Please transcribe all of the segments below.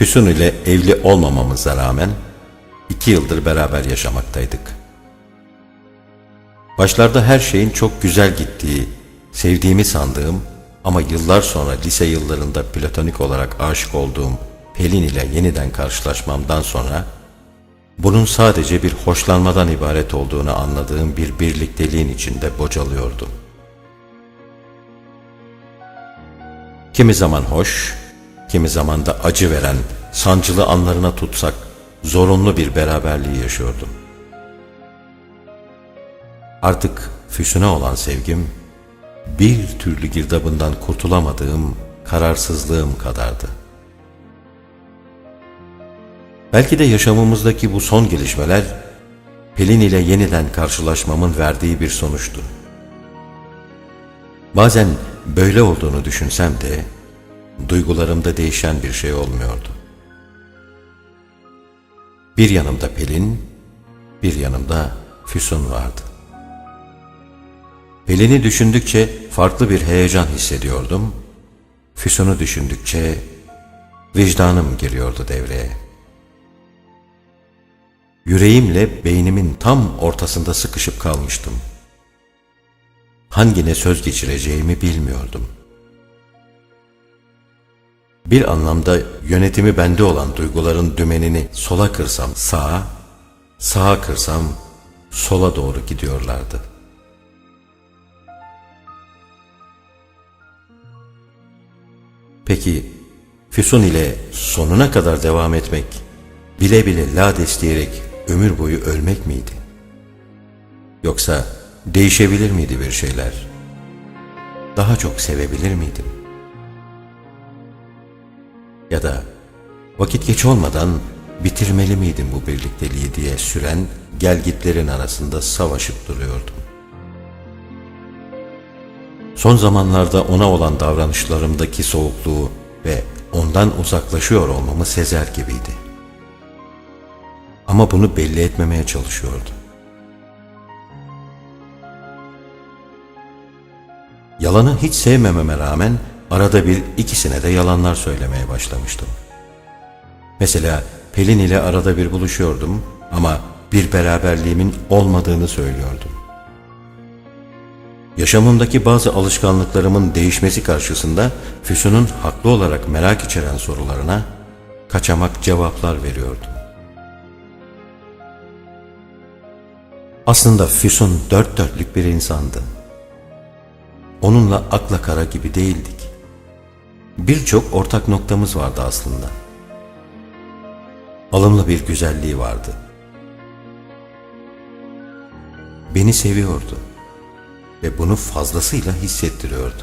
Füsun ile evli olmamamıza rağmen 2 yıldır beraber yaşamaktaydık. Başlarda her şeyin çok güzel gittiği, sevdiğimi sandığım ama yıllar sonra lise yıllarında platonik olarak aşık olduğum Pelin ile yeniden karşılaşmamdan sonra bunun sadece bir hoşlanmadan ibaret olduğunu anladığım bir birlikteliğin içinde bocalıyordu. Kimi zaman hoş, kimi zaman da acı veren, sancılı anlarına tutsak zorunlu bir beraberliği yaşıyordum. Artık Füsun'a olan sevgim, bir türlü girdabından kurtulamadığım kararsızlığım kadardı. Belki de yaşamımızdaki bu son gelişmeler, Pelin ile yeniden karşılaşmamın verdiği bir sonuçtu. Bazen böyle olduğunu düşünsem de, duygularımda değişen bir şey olmuyordu. Bir yanımda Pelin, bir yanımda Füsun vardı. Pelin'i düşündükçe farklı bir heyecan hissediyordum. Füsun'u düşündükçe vicdanım giriyordu devreye. Yüreğimle beynimin tam ortasında sıkışıp kalmıştım. Hangine söz geçireceğimi bilmiyordum. Bir anlamda yönetimi bende olan duyguların dümenini sola kırsam sağa, sağa kırsam sola doğru gidiyorlardı. Peki Füsun ile sonuna kadar devam etmek, bile bile lades diyerek ömür boyu ölmek miydi? Yoksa değişebilir miydi bir şeyler? Daha çok sevebilir miydim? Ya da vakit geç olmadan bitirmeli miydim bu birlikteliği diye süren gelgitlerin arasında savaşıp duruyordum. Son zamanlarda ona olan davranışlarımdaki soğukluğu ve ondan uzaklaşıyor olmamı sezer gibiydi. Ama bunu belli etmemeye çalışıyordu. Yalanı hiç sevmememe rağmen arada bir ikisine de yalanlar söylemeye başlamıştım. Mesela Pelin ile arada bir buluşuyordum ama bir beraberliğimin olmadığını söylüyordum. Yaşamımdaki bazı alışkanlıklarımın değişmesi karşısında Füsun'un haklı olarak merak içeren sorularına kaçamak cevaplar veriyordum. Aslında Füsun dört dörtlük bir insandı. Onunla akla kara gibi değildik. Birçok ortak noktamız vardı aslında. Alımlı bir güzelliği vardı. Beni seviyordu ve bunu fazlasıyla hissettiriyordu.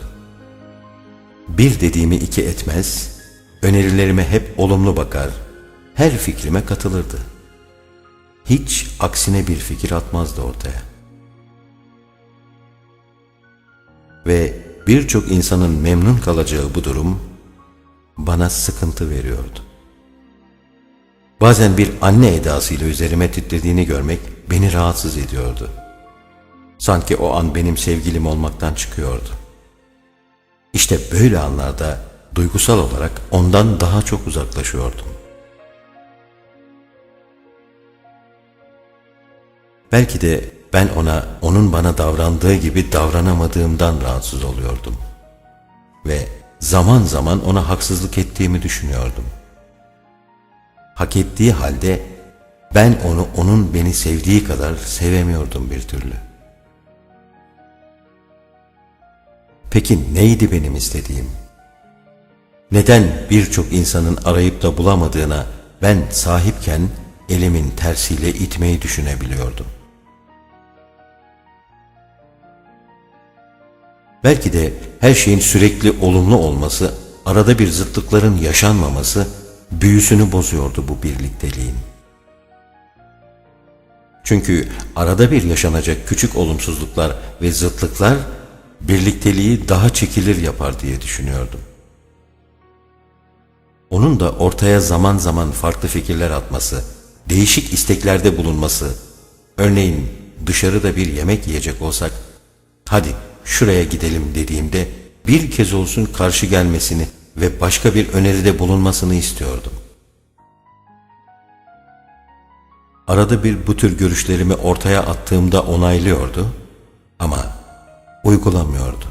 Bir dediğimi iki etmez, önerilerime hep olumlu bakar, her fikrime katılırdı. Hiç aksine bir fikir atmazdı ortaya. Ve birçok insanın memnun kalacağı bu durum bana sıkıntı veriyordu. Bazen bir anne edasıyla üzerime titrediğini görmek beni rahatsız ediyordu. Sanki o an benim sevgilim olmaktan çıkıyordu. İşte böyle anlarda duygusal olarak ondan daha çok uzaklaşıyordum. Belki de ben ona, onun bana davrandığı gibi davranamadığımdan rahatsız oluyordum. Ve zaman zaman ona haksızlık ettiğimi düşünüyordum. Hak ettiği halde ben onu onun beni sevdiği kadar sevemiyordum bir türlü. Peki neydi benim istediğim? Neden birçok insanın arayıp da bulamadığına ben sahipken elimin tersiyle itmeyi düşünebiliyordum? Belki de her şeyin sürekli olumlu olması, arada bir zıtlıkların yaşanmaması büyüsünü bozuyordu bu birlikteliğin. Çünkü arada bir yaşanacak küçük olumsuzluklar ve zıtlıklar birlikteliği daha çekilir yapar diye düşünüyordum. Onun da ortaya zaman zaman farklı fikirler atması, değişik isteklerde bulunması, örneğin dışarıda bir yemek yiyecek olsak, hadi şuraya gidelim dediğimde bir kez olsun karşı gelmesini ve başka bir öneride bulunmasını istiyordum. Arada bir bu tür görüşlerimi ortaya attığımda onaylıyordu ama uygulamıyordu.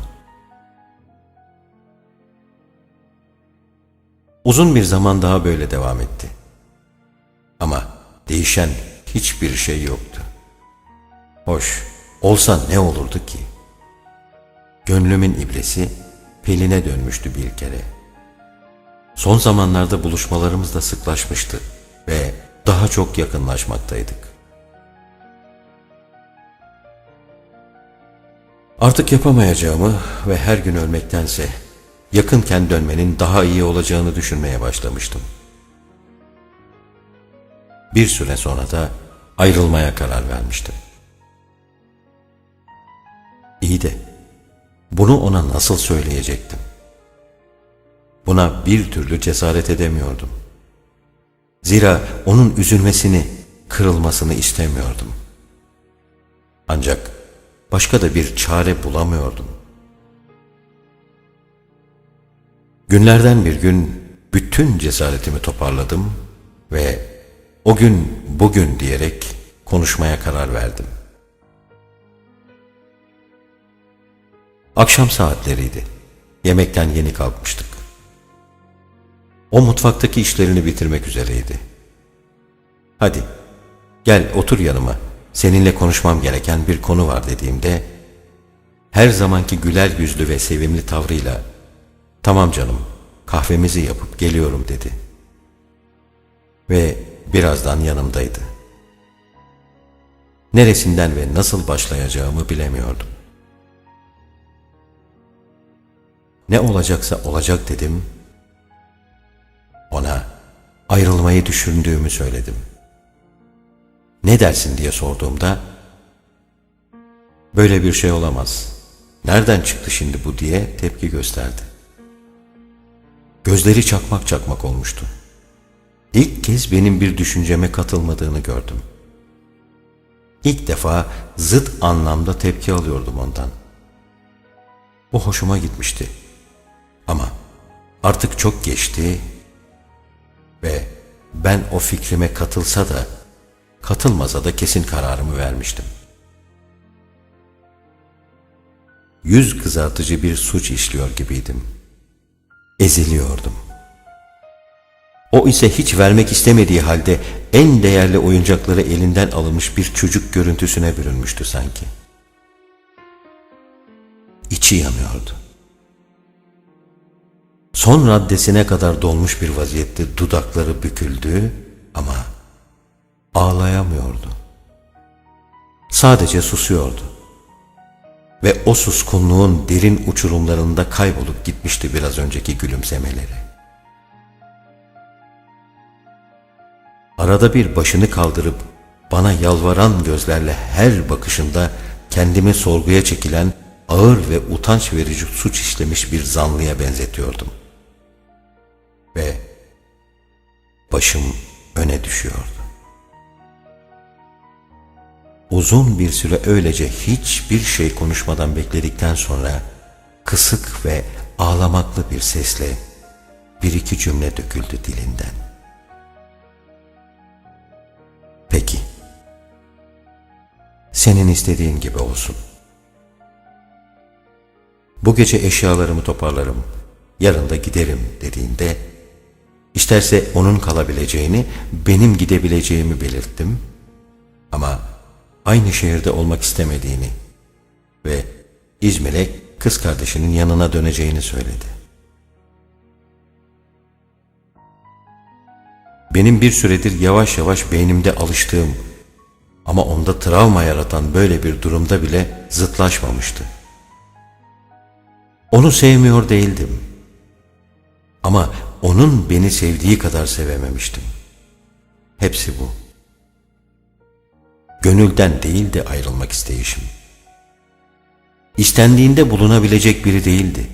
Uzun bir zaman daha böyle devam etti. Ama değişen hiçbir şey yoktu. Hoş, olsa ne olurdu ki? Gönlümün iblisi Pelin'e dönmüştü bir kere. Son zamanlarda buluşmalarımız da sıklaşmıştı ve daha çok yakınlaşmaktaydık. Artık yapamayacağımı ve her gün ölmektense yakınken dönmenin daha iyi olacağını düşünmeye başlamıştım. Bir süre sonra da ayrılmaya karar vermiştim. İyi de bunu ona nasıl söyleyecektim? Buna bir türlü cesaret edemiyordum. Zira onun üzülmesini, kırılmasını istemiyordum. Ancak başka da bir çare bulamıyordum. Günlerden bir gün bütün cesaretimi toparladım ve o gün bugün diyerek konuşmaya karar verdim. Akşam saatleriydi. Yemekten yeni kalkmıştık. O mutfaktaki işlerini bitirmek üzereydi. Hadi gel otur yanıma, seninle konuşmam gereken bir konu var dediğimde her zamanki güler yüzlü ve sevimli tavrıyla tamam canım, kahvemizi yapıp geliyorum dedi. Ve birazdan yanımdaydı. Neresinden ve nasıl başlayacağımı bilemiyordum. Ne olacaksa olacak dedim. Ona ayrılmayı düşündüğümü söyledim. Ne dersin diye sorduğumda böyle bir şey olamaz, nereden çıktı şimdi bu diye tepki gösterdi. Gözleri çakmak çakmak olmuştu. İlk kez benim bir düşünceme katılmadığını gördüm. İlk defa zıt anlamda tepki alıyordum ondan. Bu hoşuma gitmişti. Ama artık çok geçti ve ben o fikrime katılsa da katılmasa da kesin kararımı vermiştim. Yüz kızartıcı bir suç işliyor gibiydim. Eziliyordum. O ise hiç vermek istemediği halde en değerli oyuncakları elinden alınmış bir çocuk görüntüsüne bürünmüştü sanki. İçi yanıyordu. Son raddesine kadar dolmuş bir vaziyette dudakları büküldü ama ağlayamıyordu. Sadece susuyordu. Ve o suskunluğun derin uçurumlarında kaybolup gitmişti biraz önceki gülümsemeleri. Arada bir başını kaldırıp bana yalvaran gözlerle her bakışında kendimi sorguya çekilen ağır ve utanç verici suç işlemiş bir zanlıya benzetiyordum. Ve başım öne düşüyordu. Uzun bir süre öylece hiçbir şey konuşmadan bekledikten sonra kısık ve ağlamaklı bir sesle bir iki cümle döküldü dilinden. Peki, senin istediğin gibi olsun. Bu gece eşyalarımı toparlarım, yarın da giderim dediğinde, isterse onun kalabileceğini, benim gidebileceğimi belirttim. Ama aynı şehirde olmak istemediğini ve İzmir'e kız kardeşinin yanına döneceğini söyledi. Benim bir süredir yavaş yavaş beynimde alıştığım ama onda travma yaratan böyle bir durumda bile zıtlaşmamıştı. Onu sevmiyor değildim. Ama onun beni sevdiği kadar sevememiştim. Hepsi bu. Gönülden değil de ayrılmak isteyişim. İstendiğinde bulunabilecek biri değildi.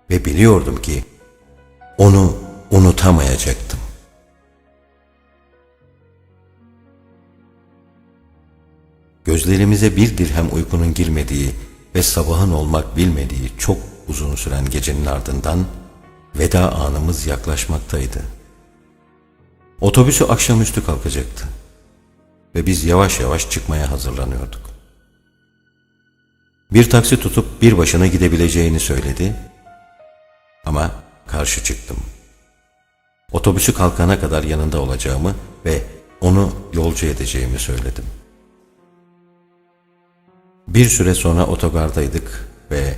Ve biliyordum ki onu unutamayacaktım. Gözlerimize bir dirhem uykunun girmediği ve sabahın olmak bilmediği çok uzun süren gecenin ardından veda anımız yaklaşmaktaydı. Otobüsü akşamüstü kalkacaktı ve biz yavaş yavaş çıkmaya hazırlanıyorduk. Bir taksi tutup bir başına gidebileceğini söyledi ama karşı çıktım. Otobüsü kalkana kadar yanında olacağımı ve onu yolcu edeceğimi söyledim. Bir süre sonra otogardaydık ve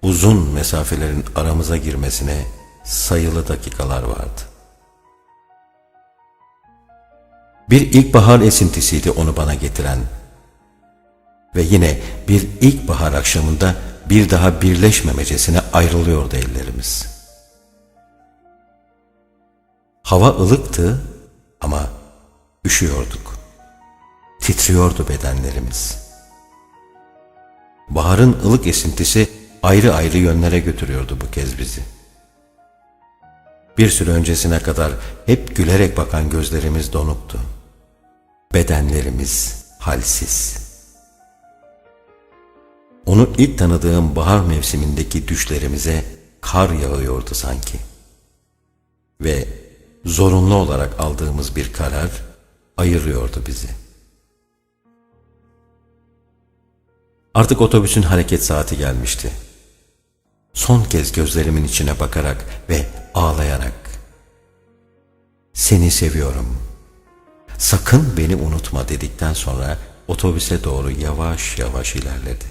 uzun mesafelerin aramıza girmesine sayılı dakikalar vardı. Bir ilkbahar esintisiydi onu bana getiren ve yine bir ilkbahar akşamında bir daha birleşmemecesine ayrılıyordu ellerimiz. Hava ılıktı ama üşüyorduk. Titriyordu bedenlerimiz. Baharın ılık esintisi ayrı ayrı yönlere götürüyordu bu kez bizi. Bir süre öncesine kadar hep gülerek bakan gözlerimiz donuktu. Bedenlerimiz halsiz. Onu ilk tanıdığım bahar mevsimindeki düşlerimize kar yağıyordu sanki. Ve zorunlu olarak aldığımız bir karar ayırıyordu bizi. Artık otobüsün hareket saati gelmişti. Son kez gözlerimin içine bakarak ve ağlayarak "Seni seviyorum, sakın beni unutma" dedikten sonra otobüse doğru yavaş yavaş ilerledi.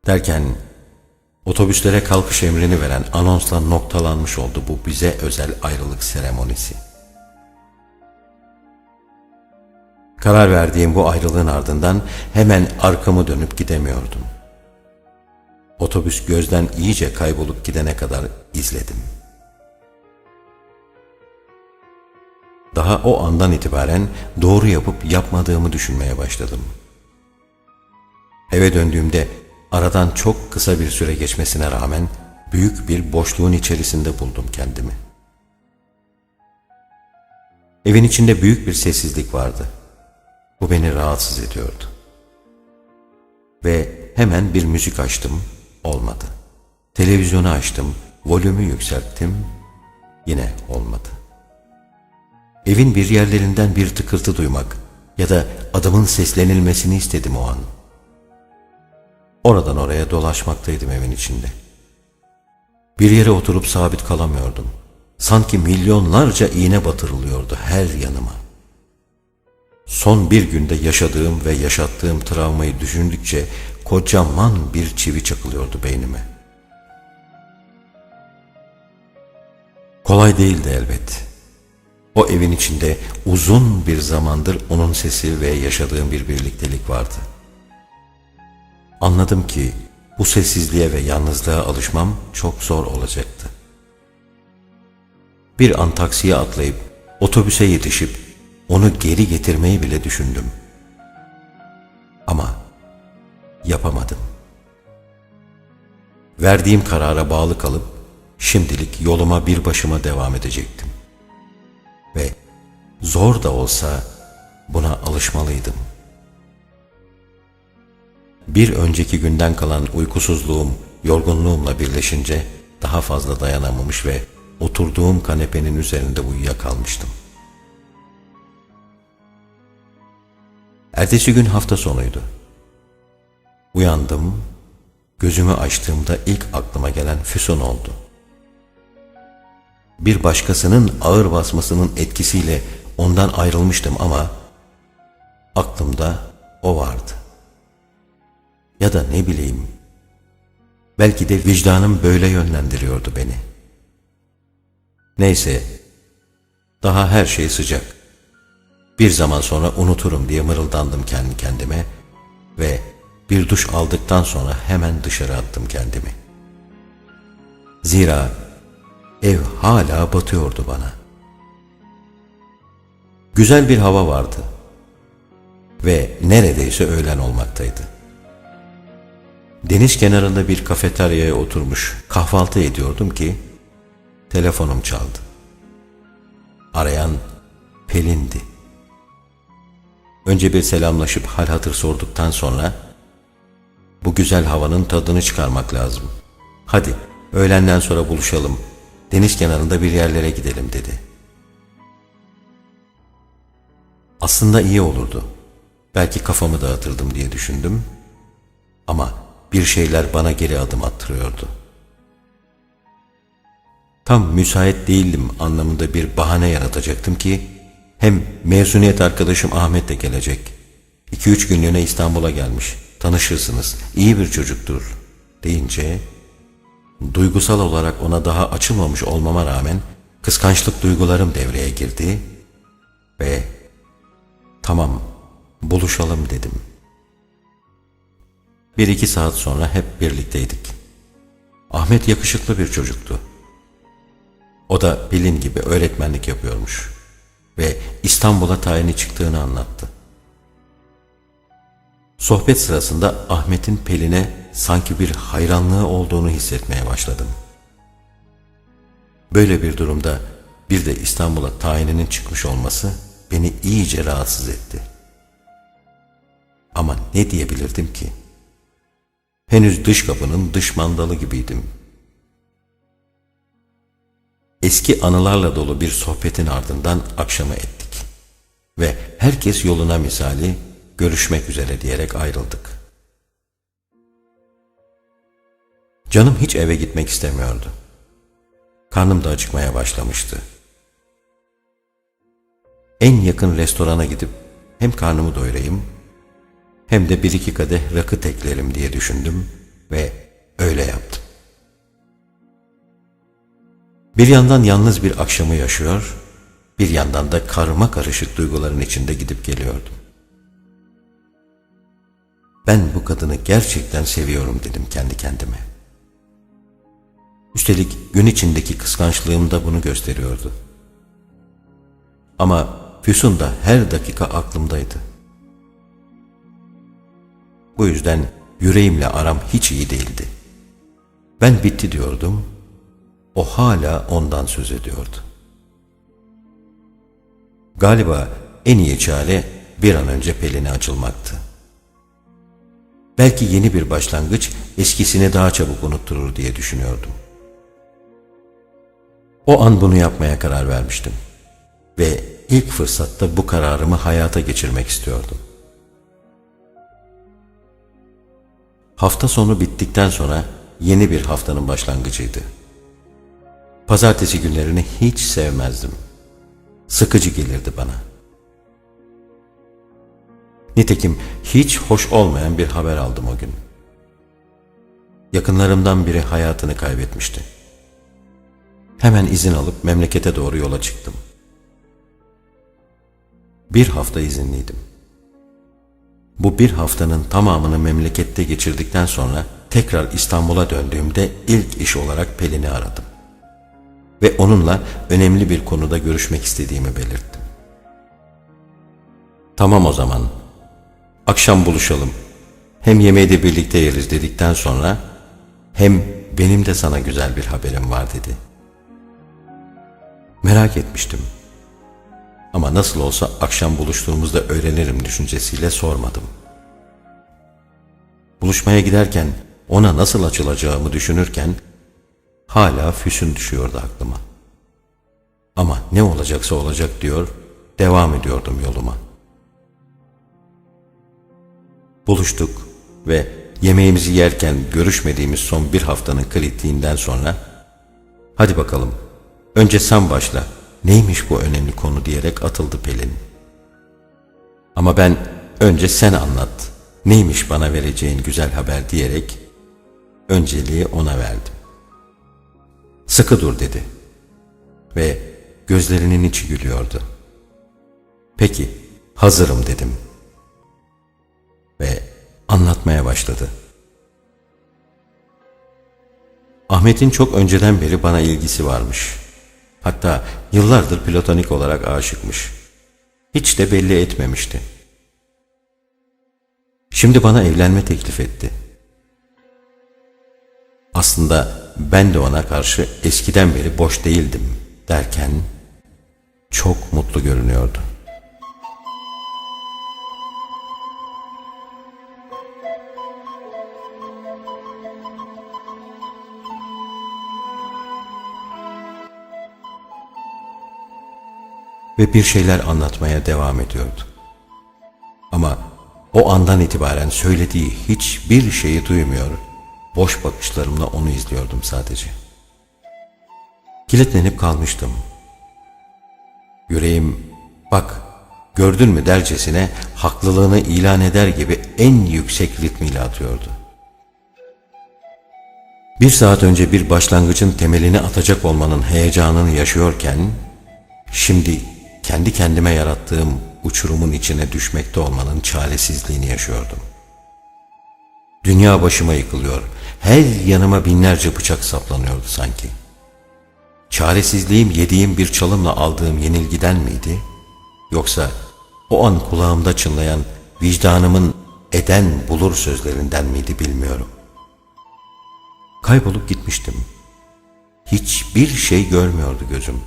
Derken otobüslere kalkış emrini veren anonsla noktalanmış oldu bu bize özel ayrılık seremonisi. Karar verdiğim bu ayrılığın ardından hemen arkamı dönüp gidemiyordum. Otobüs gözden iyice kaybolup gidene kadar izledim. Daha o andan itibaren doğru yapıp yapmadığımı düşünmeye başladım. Eve döndüğümde aradan çok kısa bir süre geçmesine rağmen büyük bir boşluğun içerisinde buldum kendimi. Evin içinde büyük bir sessizlik vardı. Bu beni rahatsız ediyordu. Ve hemen bir müzik açtım, olmadı. Televizyonu açtım, volümü yükselttim, yine olmadı. Evin bir yerlerinden bir tıkırtı duymak ya da adımın seslenilmesini istedim o an. Oradan oraya dolaşmaktaydım evin içinde. Bir yere oturup sabit kalamıyordum. Sanki milyonlarca iğne batırılıyordu her yanıma. Son bir günde yaşadığım ve yaşattığım travmayı düşündükçe kocaman bir çivi çakılıyordu beynime. Kolay değildi elbet. O evin içinde uzun bir zamandır onun sesi ve yaşadığım bir birliktelik vardı. Anladım ki bu sessizliğe ve yalnızlığa alışmam çok zor olacaktı. Bir an taksiye atlayıp otobüse yetişip onu geri getirmeyi bile düşündüm. Ama yapamadım. Verdiğim karara bağlı kalıp şimdilik yoluma bir başıma devam edecektim. Ve zor da olsa buna alışmalıydım. Bir önceki günden kalan uykusuzluğum, yorgunluğumla birleşince daha fazla dayanamamış ve oturduğum kanepenin üzerinde uyuyakalmıştım. Ertesi gün hafta sonuydu. Uyandım, gözümü açtığımda ilk aklıma gelen Füsun oldu. Bir başkasının ağır basmasının etkisiyle ondan ayrılmıştım ama aklımda o vardı. Ya da ne bileyim, belki de vicdanım böyle yönlendiriyordu beni. Neyse, daha her şey sıcak. Bir zaman sonra unuturum diye mırıldandım kendi kendime ve bir duş aldıktan sonra hemen dışarı attım kendimi. Zira ev hala batıyordu bana. Güzel bir hava vardı ve neredeyse öğlen olmaktaydı. Deniz kenarında bir kafeteryaya oturmuş kahvaltı ediyordum ki telefonum çaldı. Arayan Pelin'di. Önce bir selamlaşıp hal hatır sorduktan sonra "Bu güzel havanın tadını çıkarmak lazım. Hadi öğlenden sonra buluşalım, deniz kenarında bir yerlere gidelim" dedi. Aslında iyi olurdu. Belki kafamı dağıtırdım diye düşündüm. Ama bir şeyler bana geri adım attırıyordu. Tam müsait değildim anlamında bir bahane yaratacaktım ki hem mezuniyet arkadaşım Ahmet de gelecek. 2-3 günlüğüne İstanbul'a gelmiş. Tanışırsınız. İyi bir çocuktur deyince duygusal olarak ona daha açılmamış olmama rağmen kıskançlık duygularım devreye girdi ve "Tamam, buluşalım" dedim. 1-2 saat sonra hep birlikteydik. Ahmet yakışıklı bir çocuktu. O da Pelin gibi öğretmenlik yapıyormuş ve İstanbul'a tayini çıktığını anlattı. Sohbet sırasında Ahmet'in Pelin'e sanki bir hayranlığı olduğunu hissetmeye başladım. Böyle bir durumda bir de İstanbul'a tayininin çıkmış olması beni iyice rahatsız etti. Ama ne diyebilirdim ki? Henüz dış kapının dış mandalı gibiydim. Eski anılarla dolu bir sohbetin ardından akşamı ettik. Ve herkes yoluna misali görüşmek üzere diyerek ayrıldık. Canım hiç eve gitmek istemiyordu. Karnım da acıkmaya başlamıştı. En yakın restorana gidip hem karnımı doyurayım hem de 1-2 kadeh rakı teklerim diye düşündüm ve öyle yaptım. Bir yandan yalnız bir akşamı yaşıyor, bir yandan da karma karışık duyguların içinde gidip geliyordum. Ben bu kadını gerçekten seviyorum dedim kendi kendime. Üstelik gün içindeki kıskançlığım da bunu gösteriyordu. Ama Füsun da her dakika aklımdaydı. Bu yüzden yüreğimle aram hiç iyi değildi. Ben bitti diyordum, o hala ondan söz ediyordu. Galiba en iyi çare bir an önce Pelin'e açılmaktı. Belki yeni bir başlangıç eskisini daha çabuk unutturur diye düşünüyordum. O an bunu yapmaya karar vermiştim ve ilk fırsatta bu kararımı hayata geçirmek istiyordum. Hafta sonu bittikten sonra yeni bir haftanın başlangıcıydı. Pazartesi günlerini hiç sevmezdim. Sıkıcı gelirdi bana. Nitekim hiç hoş olmayan bir haber aldım o gün. Yakınlarımdan biri hayatını kaybetmişti. Hemen izin alıp memlekete doğru yola çıktım. Bir hafta izinliydim. Bu bir haftanın tamamını memlekette geçirdikten sonra tekrar İstanbul'a döndüğümde ilk iş olarak Pelin'i aradım. Ve onunla önemli bir konuda görüşmek istediğimi belirttim. "Tamam o zaman, akşam buluşalım. Hem yemeği de birlikte yeriz" dedikten sonra "Hem benim de sana güzel bir haberim var" dedi. Merak etmiştim. Ama nasıl olsa akşam buluştuğumuzda öğrenirim düşüncesiyle sormadım. Buluşmaya giderken ona nasıl açılacağımı düşünürken hala Füsun düşüyordu aklıma. Ama ne olacaksa olacak diyor, devam ediyordum yoluma. Buluştuk ve yemeğimizi yerken görüşmediğimiz son bir haftanın kritiğinden sonra "Hadi bakalım, önce sen başla, neymiş bu önemli konu" diyerek atıldı Pelin. Ama ben "Önce sen anlat, neymiş bana vereceğin güzel haber" diyerek önceliği ona verdim. "Sıkı dur" dedi ve gözlerinin içi gülüyordu. "Peki, hazırım" dedim ve anlatmaya başladı. Ahmet'in çok önceden beri bana ilgisi varmış. Hatta yıllardır platonik olarak aşıkmış. Hiç de belli etmemişti. Şimdi bana evlenme teklif etti. Aslında ben de ona karşı eskiden beri boş değildim derken çok mutlu görünüyordu. Ve bir şeyler anlatmaya devam ediyordu. Ama o andan itibaren söylediği hiçbir şeyi duymuyor, boş bakışlarımla onu izliyordum sadece. Kilitlenip kalmıştım. Yüreğim, bak gördün mü dercesine haklılığını ilan eder gibi en yüksek ritmiyle atıyordu. Bir saat önce bir başlangıcın temelini atacak olmanın heyecanını yaşıyorken, şimdi kendi kendime yarattığım uçurumun içine düşmekte olmanın çaresizliğini yaşıyordum. Dünya başıma yıkılıyor, her yanıma binlerce bıçak saplanıyordu sanki. Çaresizliğim yediğim bir çalımla aldığım yenilgiden miydi? Yoksa o an kulağımda çınlayan vicdanımın eden bulur sözlerinden miydi bilmiyorum. Kaybolup gitmiştim. Hiçbir şey görmüyordu gözüm,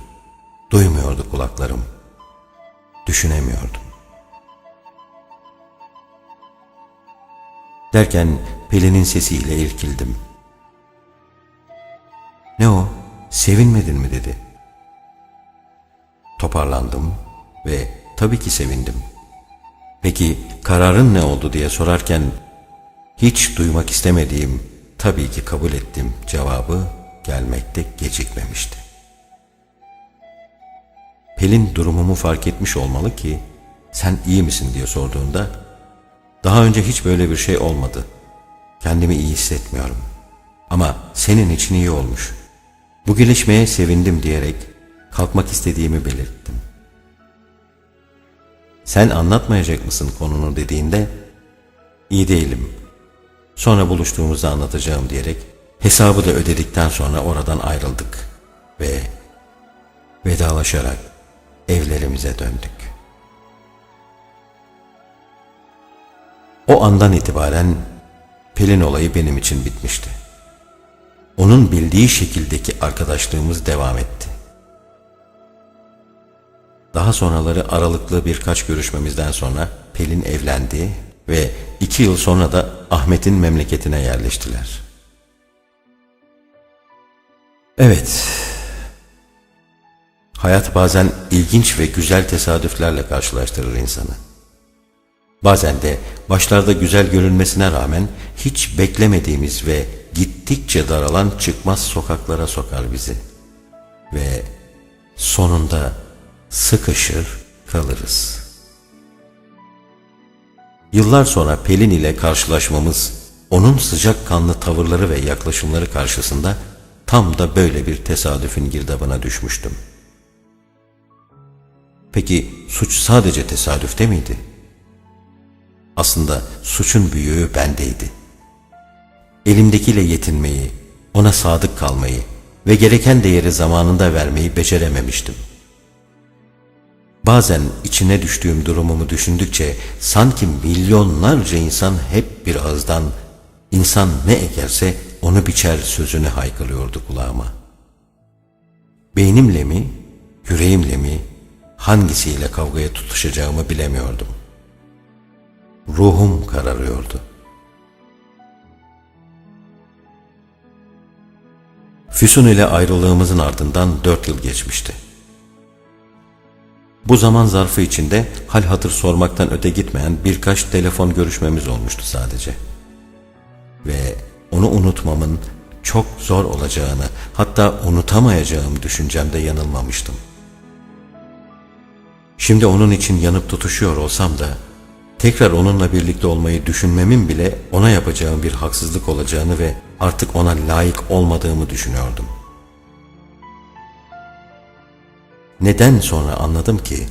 duymuyordu kulaklarım, düşünemiyordum. Derken Pelin'in sesiyle irkildim. "Ne o? Sevinmedin mi?" dedi. Toparlandım ve tabii ki sevindim. "Peki kararın ne oldu?" diye sorarken hiç duymak istemediğim "tabii ki kabul ettim" cevabı gelmekte gecikmemişti. Pelin durumumu fark etmiş olmalı ki "sen iyi misin?" diye sorduğunda "daha önce hiç böyle bir şey olmadı. Kendimi iyi hissetmiyorum. Ama senin için iyi olmuş. Bu gelişmeye sevindim" diyerek kalkmak istediğimi belirttim. "Sen anlatmayacak mısın konunu?" dediğinde "iyi değilim. Sonra buluştuğumuzda anlatacağım" diyerek hesabı da ödedikten sonra oradan ayrıldık ve vedalaşarak evlerimize döndük. O andan itibaren Pelin olayı benim için bitmişti. Onun bildiği şekildeki arkadaşlığımız devam etti. Daha sonraları aralıklı birkaç görüşmemizden sonra Pelin evlendi ve 2 yıl sonra da Ahmet'in memleketine yerleştiler. Evet, hayat bazen ilginç ve güzel tesadüflerle karşılaştırır insanı. Bazen de başlarda güzel görünmesine rağmen hiç beklemediğimiz ve gittikçe daralan çıkmaz sokaklara sokar bizi. Ve sonunda sıkışır kalırız. Yıllar sonra Pelin ile karşılaşmamız, onun sıcakkanlı tavırları ve yaklaşımları karşısında tam da böyle bir tesadüfün girdabına düşmüştüm. Peki suç sadece tesadüfte miydi? Aslında suçun büyüğü bendeydi. Elimdekiyle yetinmeyi, ona sadık kalmayı ve gereken değeri zamanında vermeyi becerememiştim. Bazen içine düştüğüm durumumu düşündükçe sanki milyonlarca insan hep bir ağızdan "İnsan ne ekerse onu biçer" sözünü haykırıyordu kulağıma. Beynimle mi, yüreğimle mi, hangisiyle kavgaya tutuşacağımı bilemiyordum. Ruhum kararıyordu. Füsun ile ayrılığımızın ardından 4 yıl geçmişti. Bu zaman zarfı içinde hal hatır sormaktan öte gitmeyen birkaç telefon görüşmemiz olmuştu sadece. Ve onu unutmamın çok zor olacağını, hatta unutamayacağım düşüncemde yanılmamıştım. Şimdi onun için yanıp tutuşuyor olsam da, tekrar onunla birlikte olmayı düşünmemin bile ona yapacağım bir haksızlık olacağını ve artık ona layık olmadığımı düşünüyordum. Neden sonra anladım ki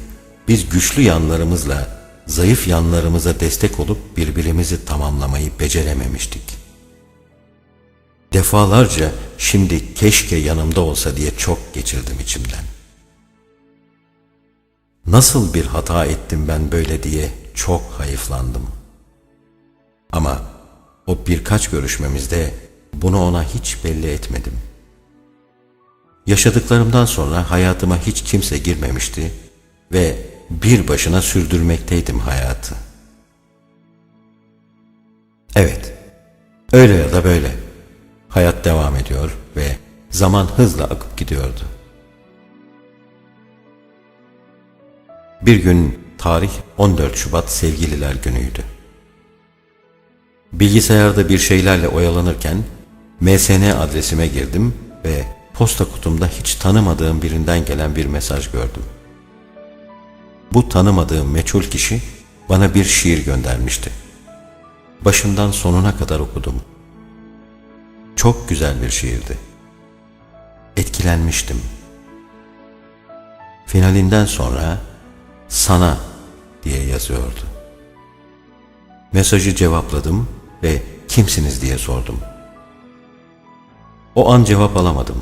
biz güçlü yanlarımızla zayıf yanlarımıza destek olup birbirimizi tamamlamayı becerememiştik. Defalarca şimdi keşke yanımda olsa diye çok geçirdim içimden. Nasıl bir hata ettim ben böyle diye çok hayıflandım. Ama o birkaç görüşmemizde bunu ona hiç belli etmedim. Yaşadıklarımdan sonra hayatıma hiç kimse girmemişti ve bir başına sürdürmekteydim hayatı. Evet, öyle ya da böyle. Hayat devam ediyor ve zaman hızla akıp gidiyordu. Bir gün tarih 14 Şubat Sevgililer Günü'ydü. Bilgisayarda bir şeylerle oyalanırken MSN adresime girdim ve posta kutumda hiç tanımadığım birinden gelen bir mesaj gördüm. Bu tanımadığım meçhul kişi bana bir şiir göndermişti. Başından sonuna kadar okudum. Çok güzel bir şiirdi. Etkilenmiştim. Finalinden sonra "Sana" diye yazıyordu. Mesajı cevapladım ve "Kimsiniz?" diye sordum. O an cevap alamadım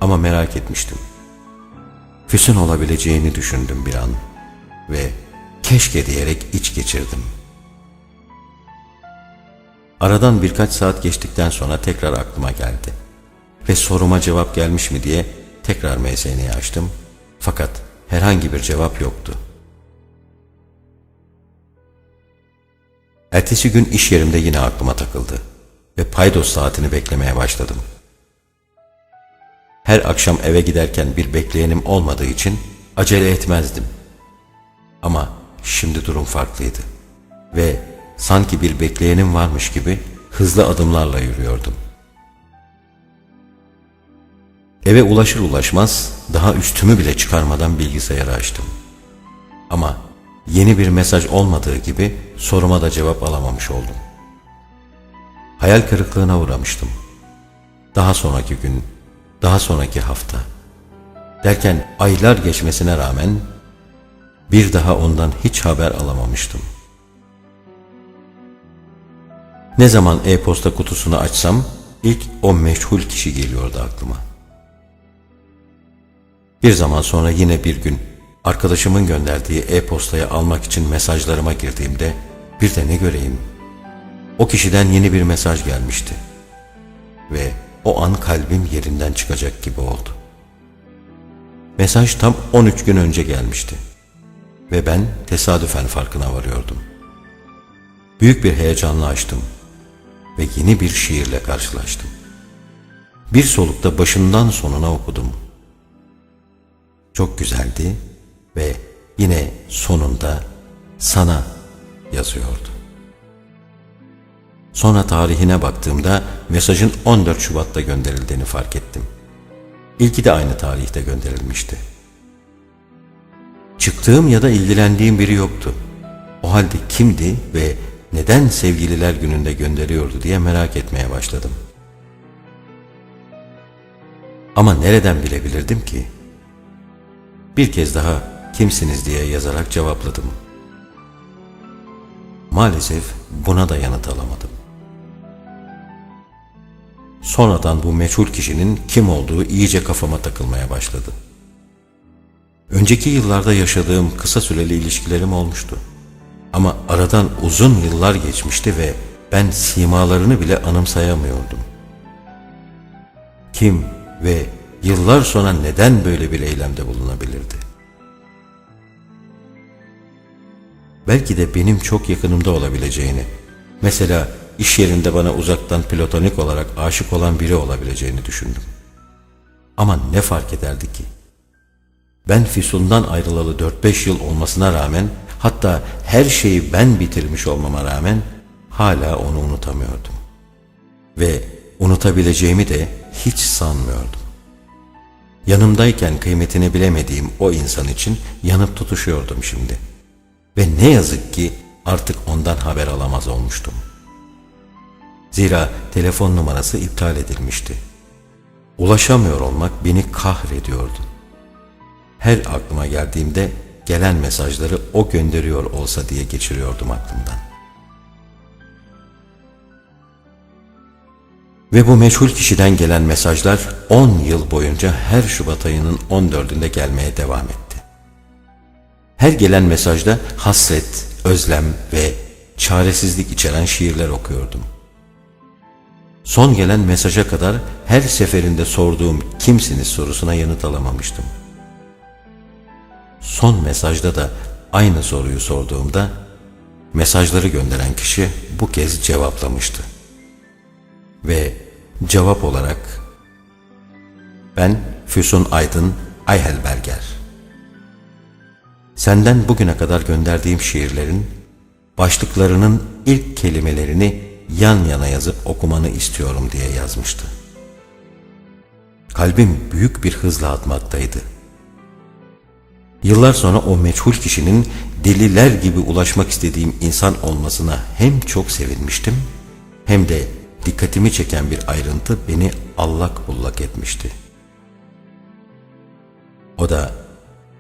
ama merak etmiştim. Füsun olabileceğini düşündüm bir an ve keşke diyerek iç geçirdim. Aradan birkaç saat geçtikten sonra tekrar aklıma geldi ve soruma cevap gelmiş mi diye tekrar MSN'yi açtım fakat herhangi bir cevap yoktu. Ertesi gün iş yerimde yine aklıma takıldı ve paydos saatini beklemeye başladım. Her akşam eve giderken bir bekleyenim olmadığı için acele etmezdim. Ama şimdi durum farklıydı ve sanki bir bekleyenim varmış gibi hızlı adımlarla yürüyordum. Eve ulaşır ulaşmaz daha üstümü bile çıkarmadan bilgisayarı açtım. Ama yeni bir mesaj olmadığı gibi soruma da cevap alamamış oldum. Hayal kırıklığına uğramıştım. Daha sonraki gün, daha sonraki hafta derken aylar geçmesine rağmen bir daha ondan hiç haber alamamıştım. Ne zaman e-posta kutusunu açsam ilk o meçhul kişi geliyordu aklıma. Bir zaman sonra yine bir gün arkadaşımın gönderdiği e-postayı almak için mesajlarıma girdiğimde bir de ne göreyim? O kişiden yeni bir mesaj gelmişti ve o an kalbim yerinden çıkacak gibi oldu. Mesaj tam 13 gün önce gelmişti ve ben tesadüfen farkına varıyordum. Büyük bir heyecanla açtım ve yeni bir şiirle karşılaştım. Bir solukta başından sonuna okudum. Çok güzeldi ve yine sonunda "Sana" yazıyordu. Sonra tarihine baktığımda mesajın 14 Şubat'ta gönderildiğini fark ettim. İlki de aynı tarihte gönderilmişti. Çıktığım ya da ilgilendiğim biri yoktu. O halde kimdi ve neden Sevgililer Günü'nde gönderiyordu diye merak etmeye başladım. Ama nereden bilebilirdim ki? Bir kez daha "Kimsiniz?" diye yazarak cevapladım. Maalesef buna da yanıt alamadım. Sonradan bu meçhul kişinin kim olduğu iyice kafama takılmaya başladı. Önceki yıllarda yaşadığım kısa süreli ilişkilerim olmuştu. Ama aradan uzun yıllar geçmişti ve ben simalarını bile anımsayamıyordum. Kim ve yıllar sonra neden böyle bir eylemde bulunabilirdi? Belki de benim çok yakınımda olabileceğini, mesela iş yerinde bana uzaktan platonik olarak aşık olan biri olabileceğini düşündüm. Ama ne fark ederdi ki? Ben Füsun'dan ayrılalı 4-5 yıl olmasına rağmen, hatta her şeyi ben bitirmiş olmama rağmen hala onu unutamıyordum. Ve unutabileceğimi de hiç sanmıyordum. Yanımdayken kıymetini bilemediğim o insan için yanıp tutuşuyordum şimdi. Ve ne yazık ki artık ondan haber alamaz olmuştum. Zira telefon numarası iptal edilmişti. Ulaşamıyor olmak beni kahrediyordu. Her aklıma geldiğimde gelen mesajları o gönderiyor olsa diye geçiriyordum aklımdan. Ve bu meçhul kişiden gelen mesajlar 10 yıl boyunca her Şubat ayının 14'ünde gelmeye devam etti. Her gelen mesajda hasret, özlem ve çaresizlik içeren şiirler okuyordum. Son gelen mesaja kadar her seferinde sorduğum kimsiniz sorusuna yanıt alamamıştım. Son mesajda da aynı soruyu sorduğumda mesajları gönderen kişi bu kez cevaplamıştı. Ve cevap olarak ben Füsun Aydın Ayhelberger. Senden bugüne kadar gönderdiğim şiirlerin başlıklarının ilk kelimelerini yan yana yazıp okumanı istiyorum diye yazmıştı. Kalbim büyük bir hızla atmaktaydı. Yıllar sonra o meçhul kişinin deliler gibi ulaşmak istediğim insan olmasına hem çok sevinmiştim hem de dikkatimi çeken bir ayrıntı beni allak bullak etmişti. O da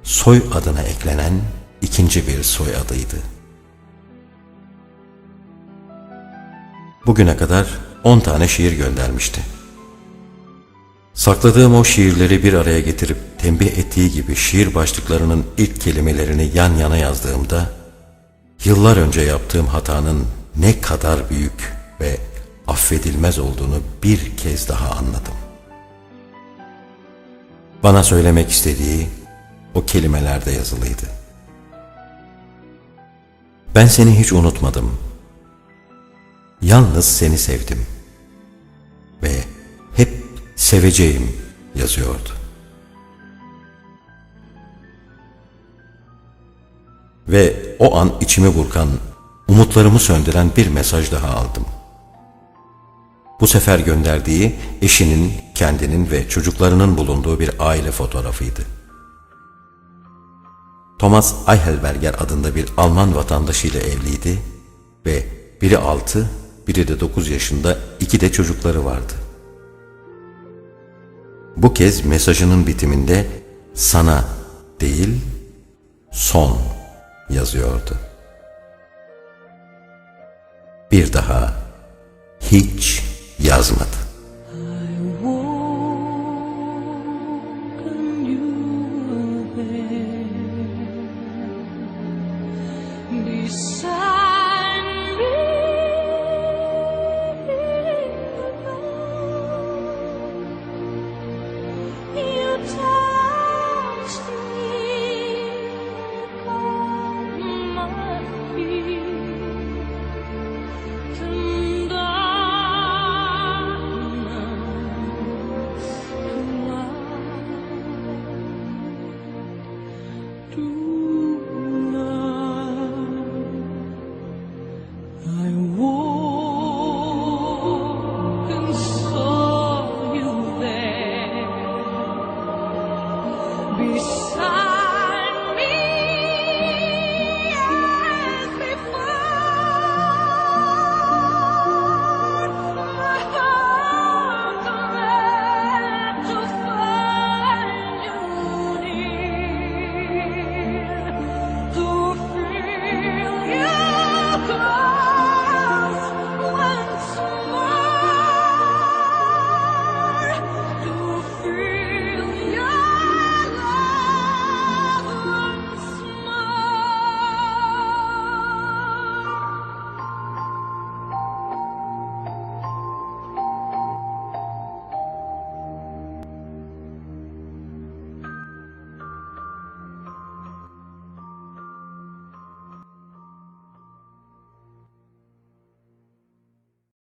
soy adına eklenen ikinci bir soy adıydı. Bugüne kadar 10 tane şiir göndermişti. Sakladığım o şiirleri bir araya getirip tembih ettiği gibi şiir başlıklarının ilk kelimelerini yan yana yazdığımda yıllar önce yaptığım hatanın ne kadar büyük ve affedilmez olduğunu bir kez daha anladım. Bana söylemek istediği o kelimelerde yazılıydı. Ben seni hiç unutmadım. Yalnız seni sevdim ve hep seveceğim yazıyordu. Ve o an içimi burkan, umutlarımı söndüren bir mesaj daha aldım. Bu sefer gönderdiği eşinin, kendinin ve çocuklarının bulunduğu bir aile fotoğrafıydı. Thomas Ayhelberger adında bir Alman vatandaşıyla evliydi ve biri 6, biri de 9 yaşında 2 de çocukları vardı. Bu kez mesajının bitiminde sana değil, son yazıyordu. Bir daha hiç yazmadı. Beside